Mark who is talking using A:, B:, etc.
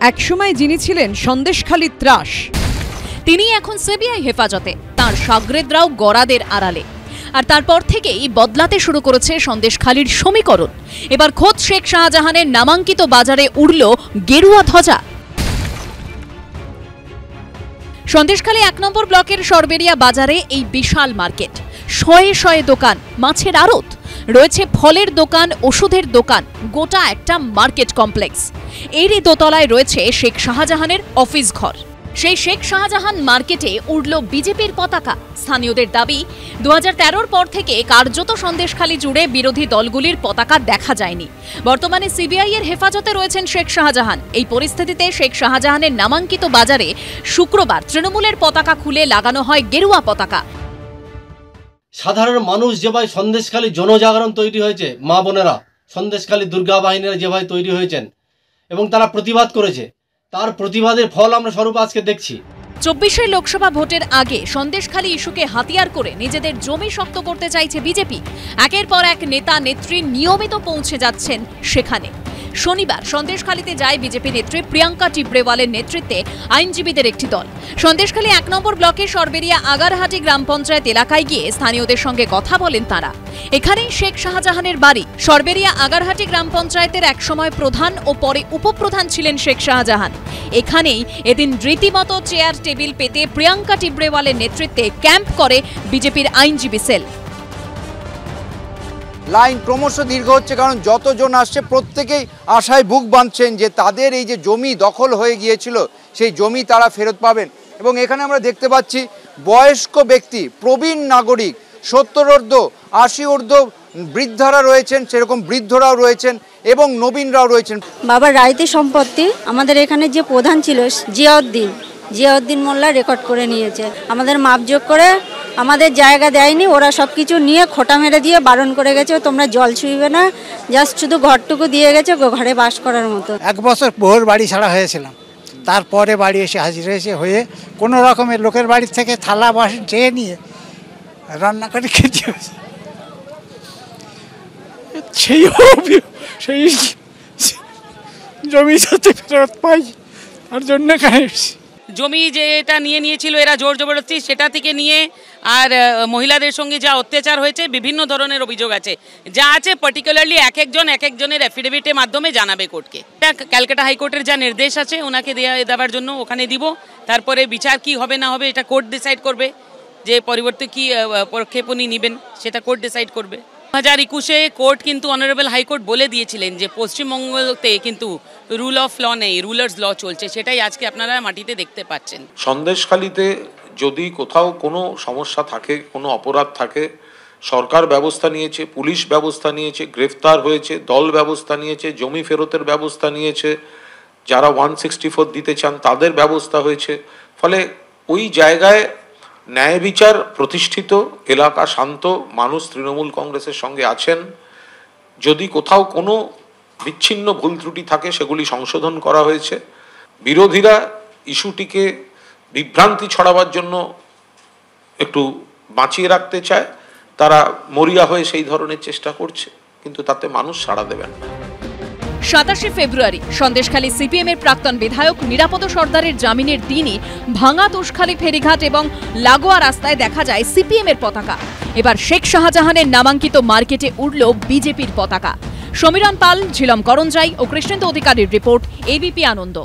A: একসময় যিনি ছিলেন সন্দেশখালীর ত্রাস,
B: তিনি এখন সিবিআই হেফাজতে, তার শাগরেদরাও গরাদের আড়ালে। আর তারপর থেকেই বদলাতে শুরু করেছে সন্দেশখালীর সমীকরণ। এবার খোদ শেখ শাহজাহানের নামাঙ্কিত বাজারে উড়ল গেরুয়া ধ্বজা। সন্দেশখালী ১ নম্বর ব্লকের সরবেরিয়া বাজারে এই বিশাল মার্কেট, শয়ে শয়ে দোকান, মাছের আড়ত, রয়েছে ফলের দোকান, ওষুধের দোকান, গোটা একটা মার্কেট কমপ্লেক্স। এরই দোতলায় রয়েছে শেখ শাহজাহানের অফিস ঘর। সেই শেখ শাহজাহান মার্কেটে উড়ল বিজেপির পতাকা। স্থানীয়দের দাবি, ২০১৩ পর থেকে কার্যত সন্দেশখালী জুড়ে বিরোধী দলগুলির পতাকা দেখা যায়নি। বর্তমানে সিবিআই এর হেফাজতে রয়েছেন শেখ শাহজাহান। এই পরিস্থিতিতে শেখ শাহজাহানের নামাঙ্কিত বাজারে শুক্রবার তৃণমূলের পতাকা খুলে লাগানো হয় গেরুয়া পতাকা।
C: সাধারণ মানুষ যেভাবে সন্দেশখালী জনজাগরণ তৈরি হয়েছে, মা বোনেরা সন্দেশখালী দুর্গা বাহিনীরা যেভাবে তৈরি হয়েছেন এবং তারা প্রতিবাদ করেছে, তার প্রতিবাদের ফল আমরা স্বরূপ আজকে দেখছি।
B: ২৪ লোকসভা ভোটের আগে সন্দেশখালী ইস্যুকে হাতিয়ার করে নিজেদের জমি শক্ত করতে চাইছে বিজেপি। একের পর এক নেতা নেত্রী নিয়মিত পৌঁছে যাচ্ছেন সেখানে। শনিবার সন্দেশখালীতে যায় বিজেপি নেত্রী প্রিয়াঙ্কা টিবরেওয়ালের নেতৃত্বে আইনজীবীদের একটি দল। সন্দেশখালী ১ নম্বর ব্লকের সরবেরিয়া আগারহাটি গ্রাম পঞ্চায়েত এলাকায় গিয়ে স্থানীয়দের সঙ্গে কথা বলেন তারা। এখানেই শেখ শাহজাহানের বাড়ি। সরবেরিয়া আগারহাটি গ্রাম পঞ্চায়েতের একসময় প্রধান ও পরে উপপ্রধান ছিলেন শেখ শাহজাহান। এখানেই এদিন রীতিমতো চেয়ার টেবিল পেতে প্রিয়াঙ্কা টিবরেওয়ালের নেতৃত্বে ক্যাম্প করে বিজেপির আইনজীবী সেল।
D: লাইন ক্রমশ দীর্ঘ হচ্ছে, কারণ যতজন আসছে প্রত্যেকেই আশায় বুক বাঁধছেন যে তাদের এই যে জমি দখল হয়ে গিয়েছিল সেই জমি তারা ফেরত পাবেন। এবং এখানে আমরা দেখতে পাচ্ছি বয়স্ক ব্যক্তি, প্রবীণ নাগরিক, ৭০ ঊর্ধ্ব, ৮০ ঊর্ধ্ব বৃদ্ধারা রয়েছেন, সেরকম বৃদ্ধরাও রয়েছেন এবং নবীনরাও রয়েছেন।
E: বাবার রাইতি সম্পত্তি আমাদের এখানে যে প্রধান ছিল জিয়াউদ্দিন মোল্লা রেকর্ড করে নিয়েছে। আমাদের মাপজোক করে আমাদের জায়গা দেয়নি, ওরা সব কিছু নিয়ে খোঁটা মেরে দিয়ে বারণ করে গেছে, তোমরা জল ছুঁইবে না, জাস্ট শুধু ঘরটুকু দিয়ে গেছে ঘরে বাস করার মতো।
F: ১ বছর ভোর বাড়ি ছাড়া হয়েছিলাম, তারপরে বাড়ি এসে হাজির হয়েছে হয়ে কোনো রকমের লোকের বাড়ি থেকে থালা বাসন চেয়ে নিয়ে রান্না করে খেতে হয়েছে। সেই জমি যাতে ফেরত পাই তার জন্য
G: জমি যেটা নিয়েছিল এরা জোর জবরদস্তি, সেটা থেকে নিয়ে আর মহিলাদের সঙ্গে যা অত্যাচার হয়েছে, বিভিন্ন ধরনের অভিযোগ আছে। যা আছে পার্টিকুলারলি এক একজনের অ্যাফিডেভিটের মাধ্যমে জানাবে কোর্টকে। ক্যালকাটা হাইকোর্টের যা নির্দেশ আছে ওনাকে দেওয়ার জন্য ওখানে দিব। তারপরে বিচার কি হবে না হবে এটা কোর্ট ডিসাইড করবে, যে পরিবর্তে কি পদক্ষেপ উনি নেবেন সেটা কোর্ট ডিসাইড করবে। 2021-এ কোর্ট কিন্তু অনারেবল হাইকোর্ট বলে দিয়েছিলেন যে পশ্চিমবঙ্গতে কিন্তু রুল অফ ল নেই, রুলার্স ল চলছে। সেটাই আজকে আপনারা মাটিতে দেখতে পাচ্ছেন।
H: সন্দেশখালীতে যদি কোথাও কোনো সমস্যা থাকে, কোনো অপরাধ থাকে, সরকার ব্যবস্থা নিয়েছে, পুলিশ ব্যবস্থা নিয়েছে, গ্রেফতার হয়েছে, দল ব্যবস্থা নিয়েছে, জমি ফেরতের ব্যবস্থা নিয়েছে, যারা 164 দিতে চান তাদের ব্যবস্থা হয়েছে। ফলে ওই জায়গায় ন্যায় বিচার প্রতিষ্ঠিত, এলাকা শান্ত, মানুষ তৃণমূল কংগ্রেসের সঙ্গে আছেন। যদি কোথাও কোনো বিচ্ছিন্ন ভুল ত্রুটি থাকে সেগুলি সংশোধন করা হয়েছে। বিরোধীরা ইস্যুটিকে বিভ্রান্তি ছড়াবার জন্য একটু বাঁচিয়ে রাখতে চায়, তারা মরিয়া হয়ে সেই ধরনের চেষ্টা করছে, কিন্তু তাতে মানুষ সাড়া দেবেন না।
B: ২৭ ফেব্রুয়ারি সন্দেশখালী সিপিএম এর প্রাক্তন বিধায়ক নিরাপদ সর্দারের জামিনের দিনই ভাঙা তুষখালী ফেরিঘাট এবং লাগোয়া রাস্তায় দেখা যায় সিপিএম এর পতাকা। এবার শেখ শাহজাহানের নামাঙ্কিত মার্কেটে উড়ল বিজেপির পতাকা। সমীরণ পাল, ঝিলম করঞ্জাই ও কৃষ্ণেন্দু অধিকারীর রিপোর্ট, এবিপি আনন্দ।